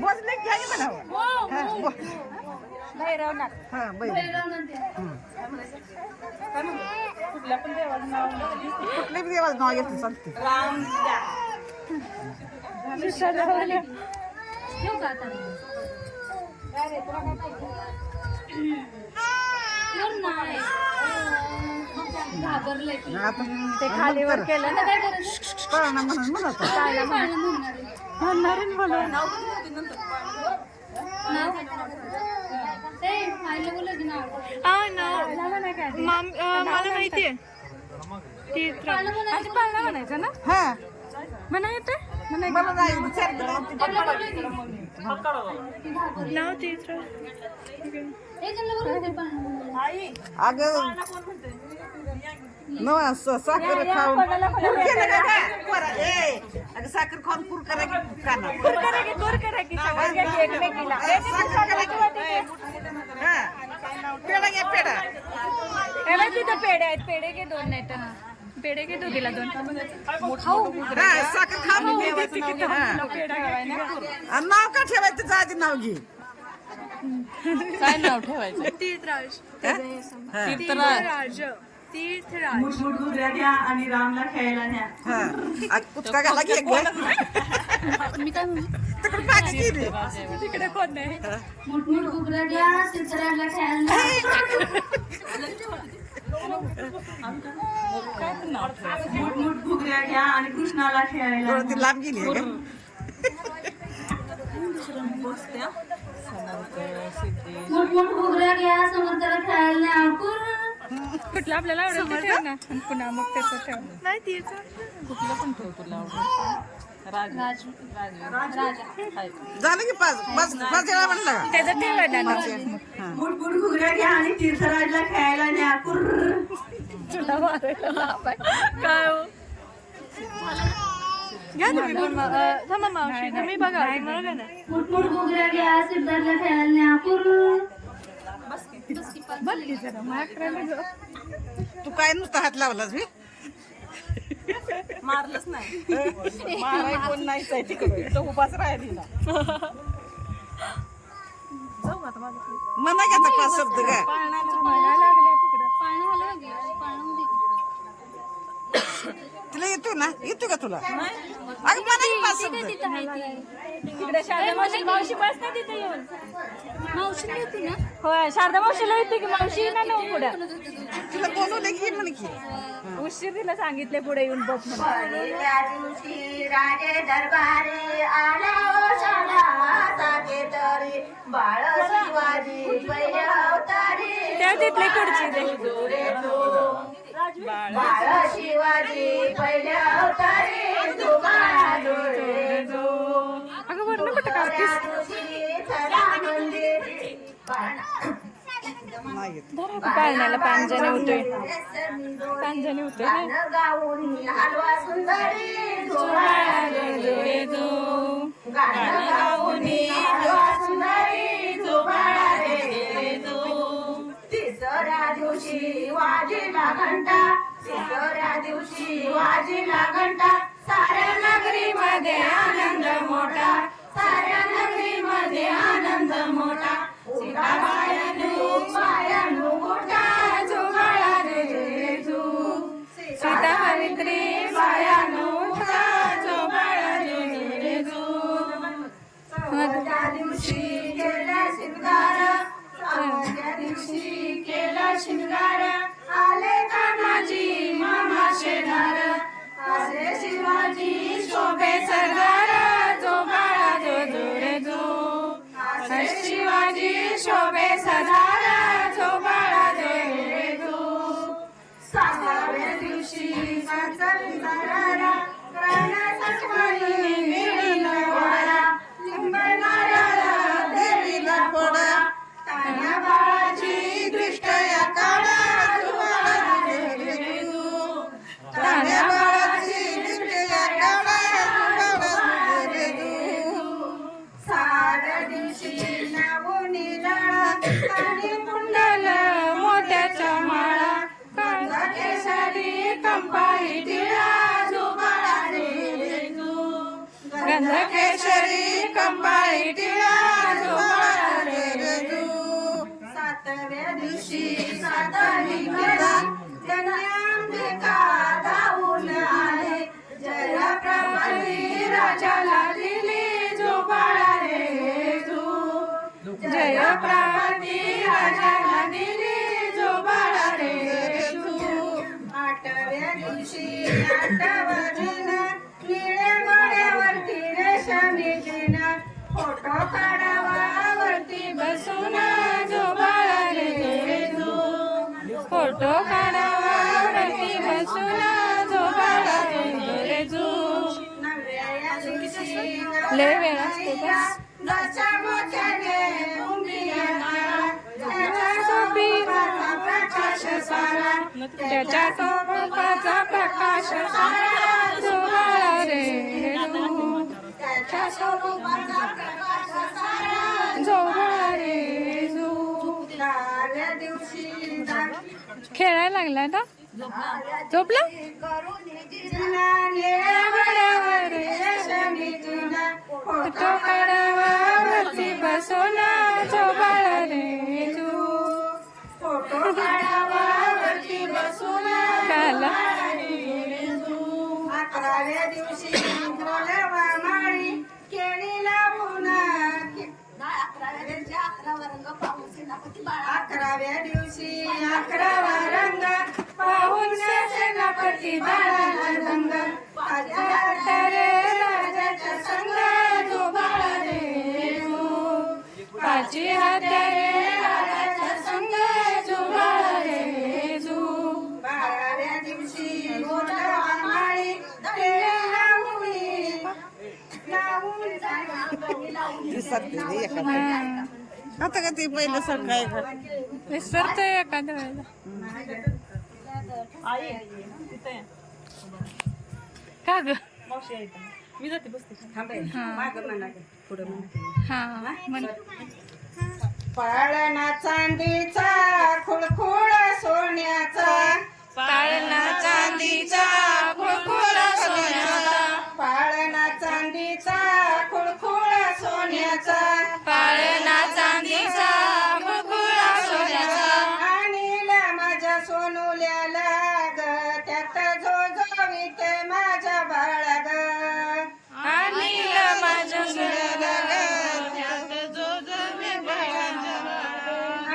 बोलले घ्या म्हणावं भैरवनाथ. हा कुठल्या पण देवाचं नाव कुठल्या बी देवाचं नाव घेतलं चालते. ते खालीवर केलं ना काय मला माहितीये म्हणायचं ना. हा म्हणा येते अगं साखर खाऊन साखर खाऊन पूर करा पेढा घ्या पेढा. तिथं पेढे आहेत. पेढे घे 2 नाही तर पेढे घे दोघीला 2. साखर खाऊन नाव का ठेवायचं तुझं आधी नाव घे. काय नाव ठेवायचं. तीर्थराज. आणि रामला खेळायला न्या. कुत्ता घाला घे मी काय तिकडे पाणी गेली तिकडे कोण नाही. मुठमुठ घुगऱ्या घ्या तीर्थराजला खेळायला मुठमुठ घुगऱ्या घ्या आणि कृष्णाला खेळायला. ती लांब गेली मुठमुठ घुगऱ्या घ्या समर्थाला खेळायला न्या. कुठलं आपल्याला आवडेल ते ठेव ना. पुन्हा मग त्याचं ठेव. नाही तीच कुठलं पण ठेव तुला झालं की 5 वेळा म्हणलं का त्याचं ठेवाय ना. मुठमुठ घुगऱ्या घ्या आणि तीर्थराजला खेळायला न्या. तुला मारायला काय हो घ्या तुम्ही पण थांबा मावशी तुम्ही बघा मला काय नाही. मुठमुठ घुगऱ्या घ्या सिद्धार्थला खेळायला न्या. बघ जरा माझ्याकडे तू काय नुसता हात लावलास मी मारलंच नाही. माराय कोण नाहीच आहे तिकडे तो उभाच राहिली ना. जाऊ आता माझं मना घ्यायचा 5 शब्द काय पाळणा लागले तिकडं. तुला येतो ना येतो का तुला अगं मना घे 5 शब्द. तिकडे शारदा मावशी बस ना तिथे येऊन. मावशी येते ना. होय शारदा मावशीला येते की मावशी ना ना पुढे तुला बोलवलं की म्हण की उशीर तिला सांगितले पुढे येऊन बघ म्हणून. पहिल्या दिवशी राजे दरबारी आला तरी बाळ शिवाजी पहिले अवतारी. त्या तिथले खुर्ची दे. बाळ शिवाजी पहिले अवतारी तू बाळा जोडे जो. अगं वरण कुठं काढतेस. पाळण्याला पांजणे होते. पांजणे होते गाऊन हलवा सुंदरी तिसऱ्या दिवशी वाजीला घंटा. तिसऱ्या दिवशी वाजीला घंटा. साऱ्या नगरीमध्ये आनंद मोठा. साऱ्या नगरीमध्ये आनंद मोठा. बायानु मोठा जो बाळा रे जो. सीता हरित्री बायानो जो बाळा रे जो. त्या दिवशी केला शिंगार. त्या दिवशी केला शिंगार. आले कान्हाजी मामा शेणार. आले शिवाजी शोभे सरदार जो बाळा जो रे जो. आले शिवाजी शोभे सरदार जो बाळा रे जो. 7व्या दिवशी साचरणारा करण्यासाठी मिळीला वारा. लिंबणाऱ्याला देवीला पोळा. तान्या बाळाची दृष्ट या काळा जो बाळा रे जो. तान्या बाळाची दृष्ट या काळा जो बाळा रे जो. 7व्या दिवशी नावुनी लळा. आणि कुंडल मोत्याचा माळा. केसरी कंपाई टिळा जो बाळा रे जो. नंदकेशरी कंपाळी टिळा झोपाळा रे जू. सातव्या दिवशी सातारी जन्यांबिका धावून आले जय प्रभाती राजाला दिली झोपाळा रे जू. जय प्रभाती राजाला दिली झोपाळा रे जू. आठव्या दिवशी 8 वाजेला निळ्या घोड्यावरती रेशमी जिना फोटो काढावा वरती बसून झोपाळा रे जू. फोटो काढावा वरती बसून झोपाळा रे जू. नव्या दिवशी लय वेळ असते बस. नाचा मोठ्याने उंबियाला त्याच्या सोबीचा प्रकाश सारा त्याच्या टोपाचा प्रकाश सारा झोपाळा रे जू. त्याच्या स्वरूपाचा प्रकाश सारा झोपाळा रे जू. दहाव्या दिवशी खेळायला लागला ना. झोपला जिना निळ्या घोड्यावर रेशमी जिना फोटो काढावा वरती बसून झोपाळा रे जू. फोटो काढावा वरती बसून काला 11व्या दिवशी बोलवा माळी केळी लावून 11व्या दिवशी 11वा रंग पाहून सेनापती बाळाला रंग रे राजाच्या संग झोपाळा रे जू. पाची हात्यारे राजाच्या संग झोपाळा रे जू. 12व्या दिवशी बोलवा माळी केळी दिसत आता का ते पहिलं सर काय विसरतोय एखाद्या वेळेला. का ग मी जाते बसते. हा म्हण. पाळणा चांदीचा खुळखुळ सोन्याचा पाळणा चांदीचा खुळखुळ सोन्याचा. पाळणा चांदीचा खुळखुळ सोन्याचा पाळणा चांदीचा खुळखुळ सोन्याचा. आणीला माझ्या सोनुल्याला ग त्यात झोझोवीत माझ्या बाळा ग आणि माझ्या सोन्याला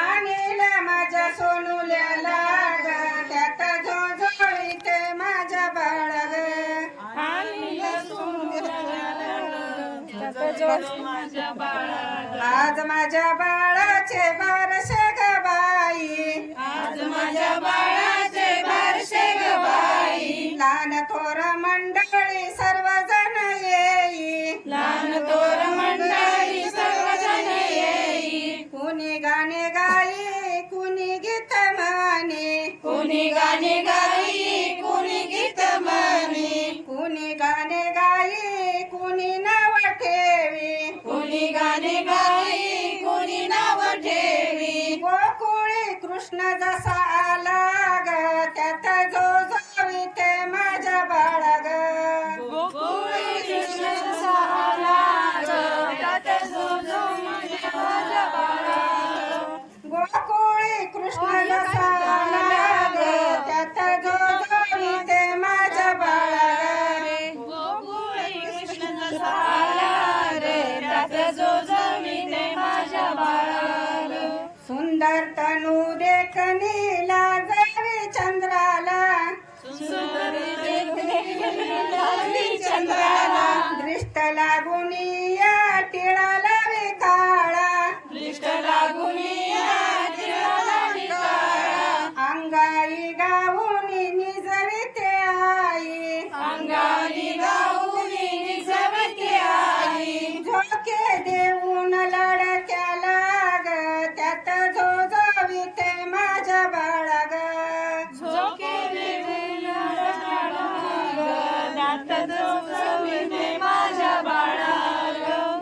आणीला माझ्या सोनुल्याला ग त्यात झोझोवीत माझ्या बाळा ग आज माझ्या बाळाचे बारशे ग बाई आज माझ्या बाळाचे बारशे ग बाई. लहान थोर मंडळी सर्वजण येई लहान थोर मंडळी सर्वजण येई. कुणी गाणे गाई कुणी गीत म्हणे कुणी गाणे गाई कुणी गीत म्हणे. कुणी गाणे गाई कुणी नाव ठेवी कुणी गाणे गाई कुणी नाव ठेवी. गोकुळी कृष्ण जसा आला ग त्यात झोझोवीत माझ्या बाळा ग गोकुळी कृष्ण जसा आला ग, त्यात झोझोवीत माझ्या बाळा. गोकुळी कृष्ण जसा आला ग त्यात झोझोवीत माझ्या बाळा ग गोकुळी कृष्ण जसा आला रे, त्यात झोझोवीत माझ्या बाळा. सुंदर तनू देखणी लाजवी चंद्राला चंद्राला दृष्ट लागुनी या टिळाला विकाळा दृष्ट लागुनी तिळाला विकाळा. अंगाई गाऊनी निजविते आई अंगानी गाऊनी निजवते आई. झोके देऊन लडक्याला ग त्यात झोझोवीते माझ्या बाळा ग झोके देवीला ग, त्यात झोझोवीते माझ्या बाळा.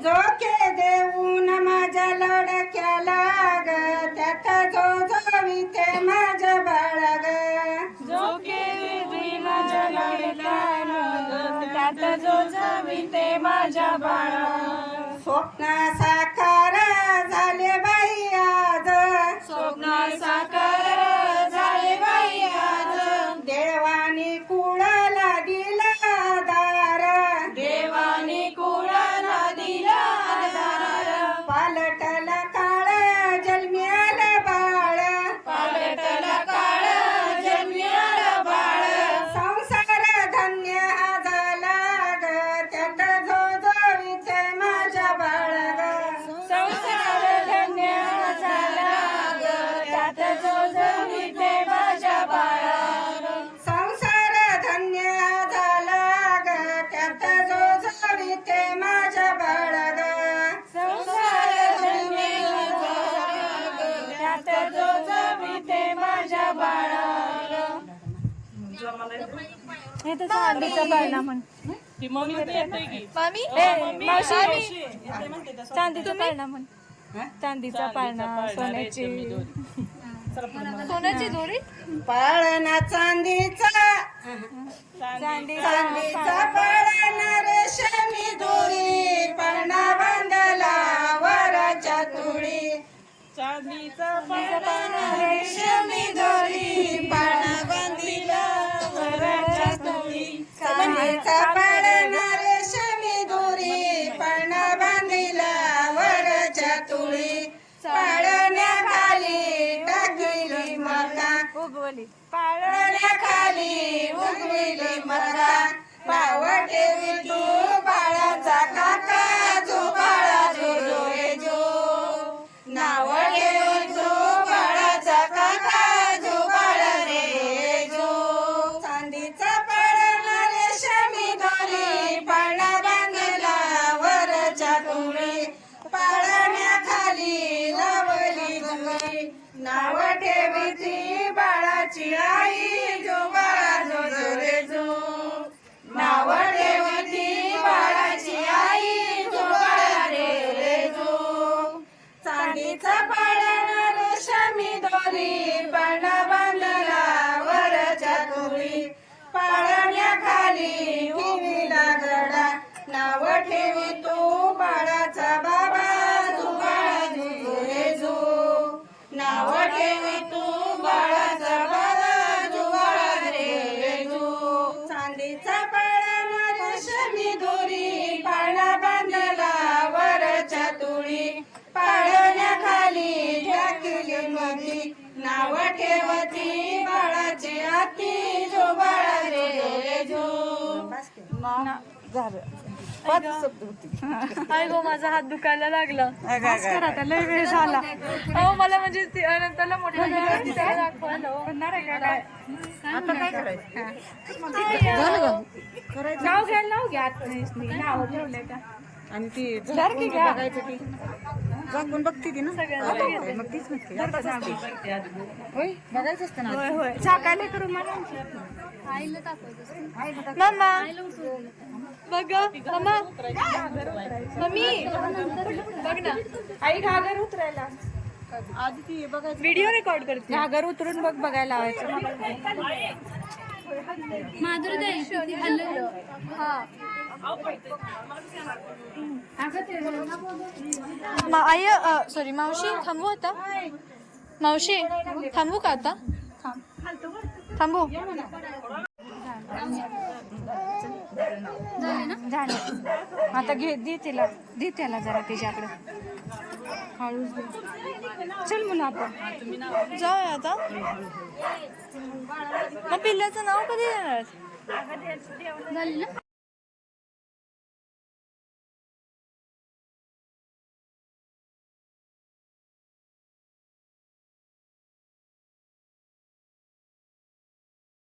झोके देऊन माझ्या लडक्याला ग त्यात झोझोवीते माझ्या बाळा ग झोके देवीला जगविला ग, त्यात त्यात जो जमिते माझ्या बाळा. स्वप्न साकार झाले बाई आज, स्वप्न साकार झाले बाई आज. देवानी कुळाला दिला दार, देवाने कुळाला दिला दार. पालटला काळ जन्म्याला बाळ, पालटला काळ जन्म्याला बाळ. संसार धन्य झाला ग, त्यात जो जोडीते माझ्या बाळ ग. संसार धन्य झाला ग, त्यात जो जमिते माझ्या बाळा. संसार धन्य झाला ग, त्यात जो जोडीते माझ्या बाळ ग. संसार धन्य झाला ग, त्यात जो जमिते माझ्या बाळा. हे तर चांदीचा पाळणा म्हण. मामी मावशी चांदीचा पाळणा म्हण. चांदीचा पाळणा सोन्याची सोन्याची दोरी. पाळणा चांदीचा, चांदीचा पाळणा रेशमी दोरी, पाळणा बांधला वराच्या तुळी. चांदीचा रेशमी दोरी, पाळणा बांधिला वराच्या तुळी. चांदीचा पाळणा रेशमी दोरी, पाळणा बांधिला वराच्या तुळी. पाळण्याखाली टाकली मका, उगवली पाळण्याखाली उगविली मका. नाव ठेवी तू बाळाचा काका, जो बाळा जो जो रे जो. नाव ठेवी तू बाळाचा काका, जो बाळा रे जो. चांदीचा पाळणा रेशमी दोरी, पाळणा बांधला वरच्या तुळी. पाळण्याखाली लावली जुळी. नाव ठेवी ती बाळाची आई, जो बाळा जो जो रे जो. नाव ठेवी ती बाळाची आई, जो बाळा रे जो. चांदीचा पाळणा रेशमी दोरी, पाळणा बांधला वरच्या तुळी. पाळण्याखाली ठेवीला गडा, नाव ठेवी तू बाळाचा बाबा, जो बाळा जो रे जो. नाव ठेवी तू बाळाचा बाबा, जो बाळा रे जो. चांदीचा पाळणा रेशमी दोरी, पाळणा बांधला वरच्या तुळी. पाळण्याखाली टाकली मधी, नाव ठेवती बाळाची आती, जो बाळा रे जो. पाच शब्द होती. आई गो माझा हात दुखायला लागला. आता लय वेळ झाला. अहो मला म्हणजे त्याला मोठा दाखवलं आता काय करायचं? नाव घ्या नाव घ्या. नाव ठेवलंय का आणि ती सारखी घ्या. बघायचं ती झाकून बघते ती ना. मग तीच म्हणते आताच असते. होय बघायचं असतं ना. होय होय झाकायला करू मला. मम्मा बघ मम्मा मम्मी बघ ना आई घागर उतरायला. आधी ती बघायचं. व्हिडिओ रेकॉर्ड करते. घागर उतरून बघ बघायला लावायचं. आई सॉरी मावशी थांबू आता. मावशी थांबू का आता. थांबू झाले. आता घे दे त्याला जरा त्याच्याकडे हळूच दे. चल मुलं आपण जाऊया आता. मग पिल्ल्याचं नाव कधी देणार.